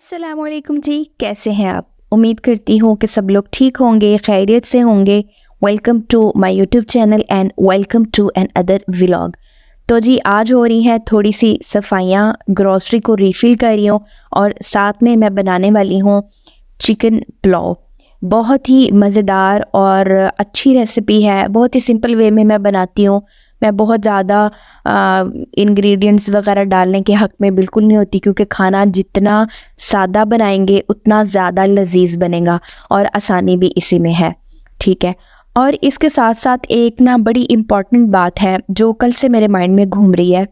अस्सलामुअलैकुम जी, कैसे हैं आप? उम्मीद करती हूँ कि सब लोग ठीक होंगे, खैरियत से होंगे। Welcome to my YouTube channel and welcome to another vlog. तो जी आज हो रही हैं थोड़ी सी सफाइयाँ, ग्रॉसरी को रीफ़िल कर रही हूँ और साथ में मैं बनाने वाली हूँ चिकन पुलाव। बहुत ही मज़ेदार और अच्छी रेसिपी है, बहुत ही सिंपल वे में मैं बनाती हूँ। मैं बहुत ज़्यादा इंग्रेडिएंट्स वगैरह डालने के हक़ में बिल्कुल नहीं होती, क्योंकि खाना जितना सादा बनाएंगे उतना ज़्यादा लजीज बनेगा और आसानी भी इसी में है। ठीक है। और इसके साथ साथ एक ना बड़ी इम्पॉर्टेंट बात है जो कल से मेरे माइंड में घूम रही है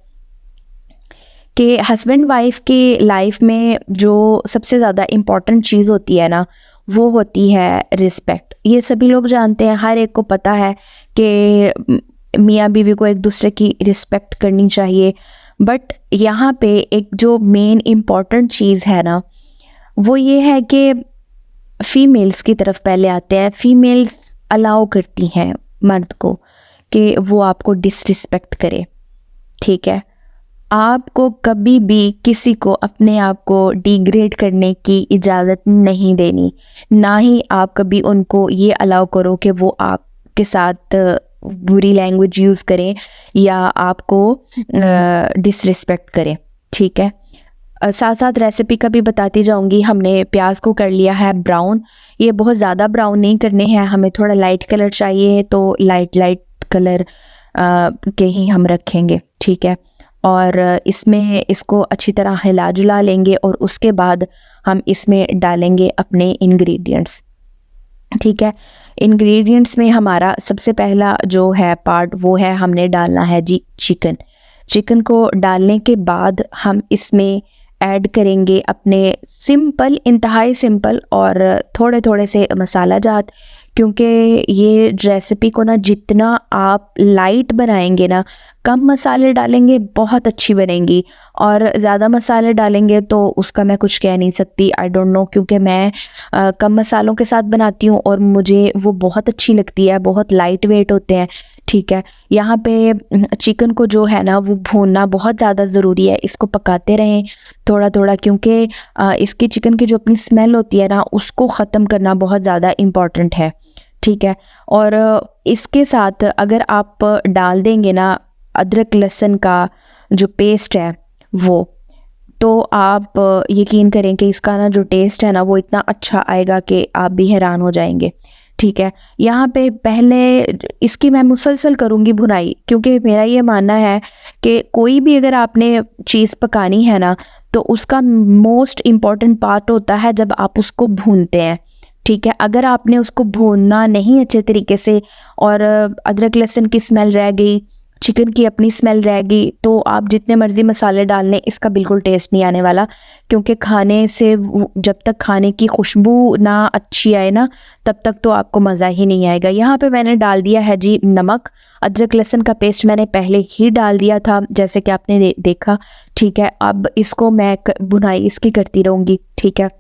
कि हस्बैंड वाइफ की लाइफ में जो सबसे ज़्यादा इम्पॉर्टेंट चीज़ होती है ना, वो होती है रिस्पेक्ट। ये सभी लोग जानते हैं, हर एक को पता है कि मियाँ बीवी को एक दूसरे की रिस्पेक्ट करनी चाहिए। बट यहाँ पे एक जो मेन इम्पॉर्टेंट चीज़ है ना, वो ये है कि फीमेल्स की तरफ पहले आते हैं। फीमेल्स अलाउ करती हैं मर्द को कि वो आपको डिसरिस्पेक्ट करे। ठीक है। आपको कभी भी किसी को अपने आप को डिग्रेड करने की इजाज़त नहीं देनी, ना ही आप कभी उनको ये अलाउ करो कि वो आपके साथ बुरी लैंग्वेज यूज़ करें या आपको डिसरिस्पेक्ट करें। ठीक है। साथ साथ रेसिपी का भी बताती जाऊंगी। हमने प्याज को कर लिया है ब्राउन। ये बहुत ज़्यादा ब्राउन नहीं करने हैं, हमें थोड़ा लाइट कलर चाहिए, तो लाइट लाइट कलर के ही हम रखेंगे। ठीक है। और इसमें इसको अच्छी तरह हिला जुला लेंगे और उसके बाद हम इसमें डालेंगे अपने इंग्रेडिएंट्स। ठीक है। इंग्रेडिएंट्स में हमारा सबसे पहला जो है पार्ट, वो है हमने डालना है जी चिकन। चिकन को डालने के बाद हम इसमें ऐड करेंगे अपने सिंपल, इंतहाई सिंपल और थोड़े थोड़े से मसाला जात, क्योंकि ये रेसिपी को ना जितना आप लाइट बनाएंगे ना, कम मसाले डालेंगे बहुत अच्छी बनेगी, और ज़्यादा मसाले डालेंगे तो उसका मैं कुछ कह नहीं सकती। आई डोंट नो, क्योंकि मैं कम मसालों के साथ बनाती हूँ और मुझे वो बहुत अच्छी लगती है, बहुत लाइट वेट होते हैं। ठीक है। यहाँ पे चिकन को जो है ना वो भूनना बहुत ज़्यादा ज़रूरी है। इसको पकाते रहें थोड़ा थोड़ा, क्योंकि इसकी चिकन की जो अपनी स्मेल होती है ना, उसको ख़त्म करना बहुत ज़्यादा इम्पॉर्टेंट है। ठीक है। और इसके साथ अगर आप डाल देंगे ना अदरक लहसुन का जो पेस्ट है वो, तो आप यकीन करें कि इसका ना जो टेस्ट है ना वो इतना अच्छा आएगा कि आप भी हैरान हो जाएंगे। ठीक है। यहाँ पे पहले इसकी मैं मुसलसल करूँगी भुनाई, क्योंकि मेरा ये मानना है कि कोई भी अगर आपने चीज़ पकानी है ना, तो उसका मोस्ट इम्पॉर्टेंट पार्ट होता है जब आप उसको भूनते हैं। ठीक है। अगर आपने उसको भूनना नहीं अच्छे तरीके से और अदरक लहसुन की स्मेल रह गई, चिकन की अपनी स्मेल रह गई, तो आप जितने मर्ज़ी मसाले डाल लें, इसका बिल्कुल टेस्ट नहीं आने वाला। क्योंकि खाने से जब तक खाने की खुशबू ना अच्छी आए ना, तब तक तो आपको मज़ा ही नहीं आएगा। यहाँ पे मैंने डाल दिया है जी नमक। अदरक लहसुन का पेस्ट मैंने पहले ही डाल दिया था, जैसे कि आपने देखा। ठीक है। अब इसको मैं भुनाई इसकी करती रहूँगी। ठीक है।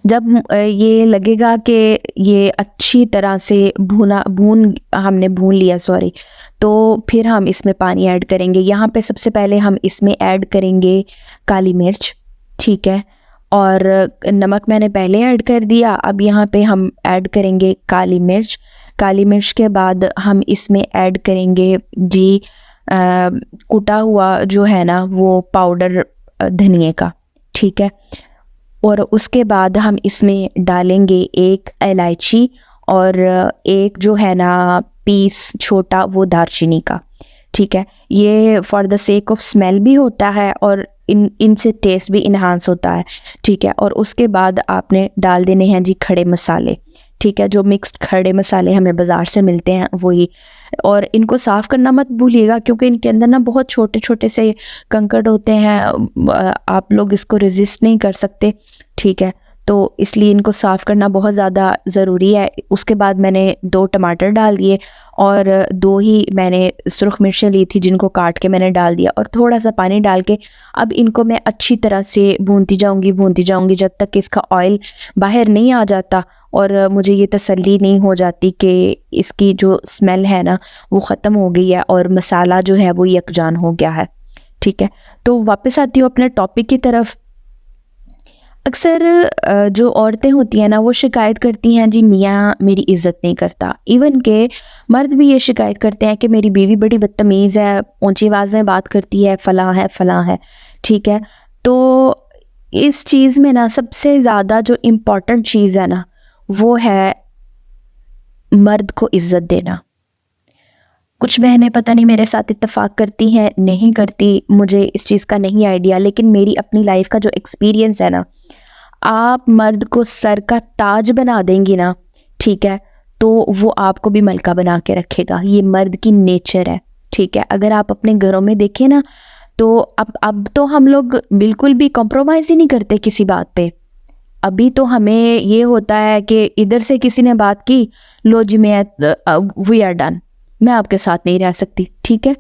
जब ये लगेगा कि ये अच्छी तरह से हमने भून लिया, सॉरी, तो फिर हम इसमें पानी ऐड करेंगे। यहाँ पे सबसे पहले हम इसमें ऐड करेंगे काली मिर्च। ठीक है। और नमक मैंने पहले ऐड कर दिया, अब यहाँ पे हम ऐड करेंगे काली मिर्च। काली मिर्च के बाद हम इसमें ऐड करेंगे जी कुटा हुआ जो है ना वो पाउडर धनिए का। ठीक है। और उसके बाद हम इसमें डालेंगे एक इलायची और एक जो है ना पीस छोटा वो दालचीनी का। ठीक है। ये for the sake of smell भी होता है और इनसे टेस्ट भी इन्हांस होता है। ठीक है। और उसके बाद आपने डाल देने हैं जी खड़े मसाले। ठीक है। जो मिक्स्ड खड़े मसाले हमें बाज़ार से मिलते हैं वही, और इनको साफ़ करना मत भूलिएगा, क्योंकि इनके अंदर ना बहुत छोटे छोटे से कंकड़ होते हैं। आप लोग इसको रेजिस्ट नहीं कर सकते। ठीक है। तो इसलिए इनको साफ़ करना बहुत ज़्यादा ज़रूरी है। उसके बाद मैंने 2 टमाटर डाल दिए और 2 ही मैंने सुरख मिर्चें ली थी, जिनको काट के मैंने डाल दिया, और थोड़ा सा पानी डाल के अब इनको मैं अच्छी तरह से भूनती जाऊंगी जब तक इसका ऑयल बाहर नहीं आ जाता और मुझे ये तसल्ली नहीं हो जाती कि इसकी जो स्मेल है ना वो ख़त्म हो गई है और मसाला जो है वो यकजान हो गया है। ठीक है। तो वापस आती हूँ अपने टॉपिक की तरफ। अक्सर जो औरतें होती हैं ना वो शिकायत करती हैं जी मियाँ मेरी इज़्ज़त नहीं करता। इवन के मर्द भी ये शिकायत करते हैं कि मेरी बीवी बड़ी बदतमीज़ है, ऊँची आवाज़ में बात करती है, फ़लाँ है, ठीक है? तो इस चीज़ में ना सबसे ज़्यादा जो इम्पोर्टेंट चीज़ है ना, वो है मर्द को इज़्ज़त देना। कुछ बहनें पता नहीं मेरे साथ इत्तेफ़ाक करती हैं, नहीं करती, मुझे इस चीज़ का नहीं आइडिया, लेकिन मेरी अपनी लाइफ़ का जो एक्सपीरियंस है ना, आप मर्द को सर का ताज बना देंगी ना, ठीक है? तो वो आपको भी मलका बना के रखेगा। ये मर्द की नेचर है, ठीक है? अगर आप अपने घरों में देखें ना, तो अब तो हम लोग बिल्कुल भी कॉम्प्रोमाइज़ ही नहीं करते किसी बात पे। अभी तो हमें ये होता है कि इधर से किसी ने बात की, लो जी वी आर डन, मैं आपके साथ नहीं रह सकती, ठीक है?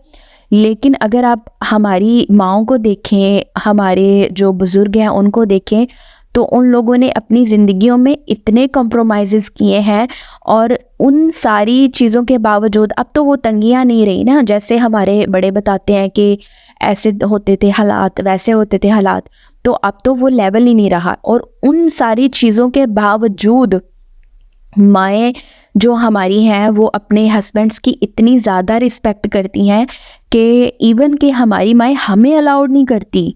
लेकिन अगर आप हमारी माँओं को देखें, हमारे जो बुज़ुर्ग हैं उनको देखें, तो उन लोगों ने अपनी ज़िंदगियों में इतने कॉम्प्रोमाइज़ेज़ किए हैं और उन सारी चीज़ों के बावजूद अब तो वो तंगियाँ नहीं रही ना, जैसे हमारे बड़े बताते हैं कि ऐसे होते थे हालात, वैसे होते थे हालात, तो अब तो वो लेवल ही नहीं रहा और उन सारी चीज़ों के बावजूद माएँ जो हमारी हैं वो अपने हस्बैंड्स की इतनी ज़्यादा रिस्पेक्ट करती हैं कि इवन कि हमारी माएँ हमें अलाउड नहीं करती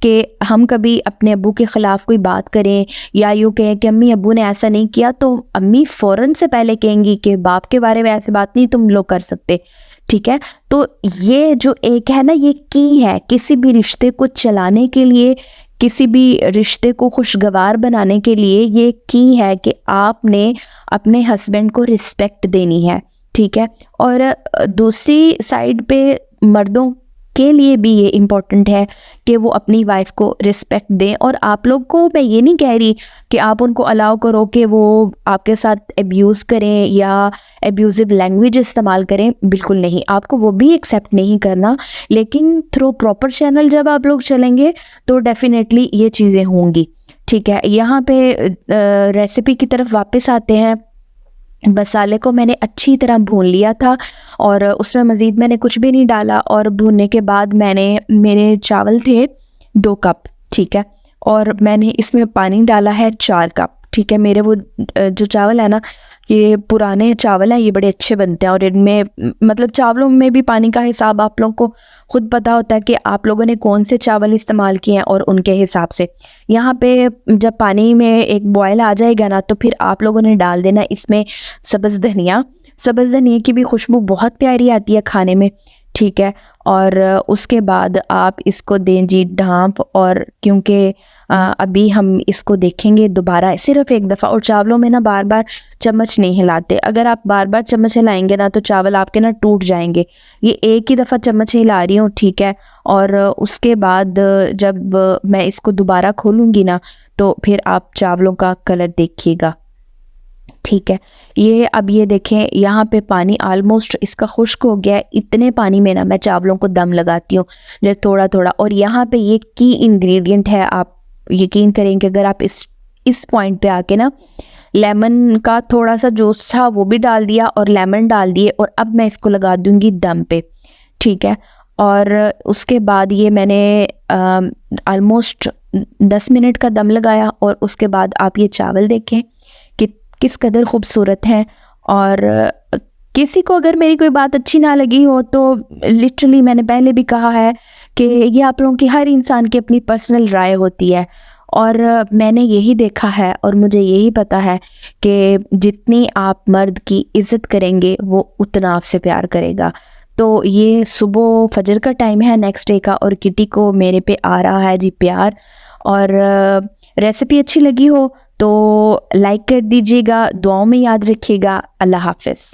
कि हम कभी अपने अब्बू के ख़िलाफ़ कोई बात करें या यूँ कहें कि अम्मी अब्बू ने ऐसा नहीं किया, तो अम्मी फ़ौरन से पहले कहेंगी कि बाप के बारे में ऐसी बात नहीं तुम लोग कर सकते, ठीक है? तो ये जो एक है ना, ये की है किसी भी रिश्ते को चलाने के लिए, किसी भी रिश्ते को खुशगवार बनाने के लिए, ये की है कि आपने अपने हस्बैंड को रिस्पेक्ट देनी है, ठीक है? और दूसरी साइड पे मर्दों के लिए भी ये इम्पोर्टेंट है कि वो अपनी वाइफ को रिस्पेक्ट दें। और आप लोग को मैं ये नहीं कह रही कि आप उनको अलाउ करो कि वो आपके साथ एब्यूज़ करें या एब्यूज़िव लैंग्वेज इस्तेमाल करें, बिल्कुल नहीं, आपको वो भी एक्सेप्ट नहीं करना, लेकिन थ्रू प्रॉपर चैनल जब आप लोग चलेंगे तो डेफिनेटली ये चीज़ें होंगी, ठीक है? यहाँ पे रेसिपी की तरफ वापस आते हैं। मसाले को मैंने अच्छी तरह भून लिया था और उसमें मज़ीद मैंने कुछ भी नहीं डाला और भूनने के बाद मेरे चावल थे 2 कप, ठीक है? और मैंने इसमें पानी डाला है 4 कप, ठीक है? मेरे वो जो चावल है ना, ये पुराने चावल हैं, ये बड़े अच्छे बनते हैं और इनमें मतलब चावलों में भी पानी का हिसाब आप लोगों को खुद पता होता है कि आप लोगों ने कौन से चावल इस्तेमाल किए हैं और उनके हिसाब से। यहाँ पे जब पानी में एक बॉयल आ जाएगा ना, तो फिर आप लोगों ने डाल देना इसमें सब्ज़ धनिया। सब्ज़ धनिया की भी खुशबू बहुत प्यारी आती है खाने में, ठीक है? और उसके बाद आप इसको दें जी ढाँप, और क्योंकि अभी हम इसको देखेंगे दोबारा सिर्फ़ एक दफ़ा, और चावलों में ना बार-बार चम्मच नहीं हिलाते। अगर आप बार-बार चम्मच हिलाएँगे ना तो चावल आपके ना टूट जाएँगे। ये एक ही दफ़ा चम्मच हिला रही हूँ, ठीक है? और उसके बाद जब मैं इसको दोबारा खोलूँगी ना, तो फिर आप चावलों का कलर देखिएगा, ठीक है? अब ये देखें, यहाँ पे पानी ऑलमोस्ट इसका खुश्क हो गया है। इतने पानी में ना मैं चावलों को दम लगाती हूँ, जैसे थोड़ा-थोड़ा। और यहाँ पे ये की इंग्रेडिएंट है, आप यकीन करें कि अगर आप इस पॉइंट पे आके ना लेमन का थोड़ा-सा जूस था वो भी डाल दिया और लेमन डाल दिए, और अब मैं इसको लगा दूँगी दम पे, ठीक है? और उसके बाद ये मैंने ऑलमोस्ट 10 मिनट का दम लगाया, और उसके बाद आप ये चावल देखें कि किस कदर खूबसूरत हैं। और किसी को अगर मेरी कोई बात अच्छी ना लगी हो तो लिटरली मैंने पहले भी कहा है कि ये आप लोगों की, हर इंसान की अपनी पर्सनल राय होती है, और मैंने यही देखा है और मुझे यही पता है कि जितनी आप मर्द की इज़्ज़त करेंगे वो उतना आपसे प्यार करेगा। तो ये सुबह फजर का टाइम है नेक्स्ट डे का, और किटी को मेरे पे आ रहा है जी प्यार। और रेसिपी अच्छी लगी हो तो लाइक कर दीजिएगा, दुआओं में याद रखिएगा। अल्लाह हाफ़िज़।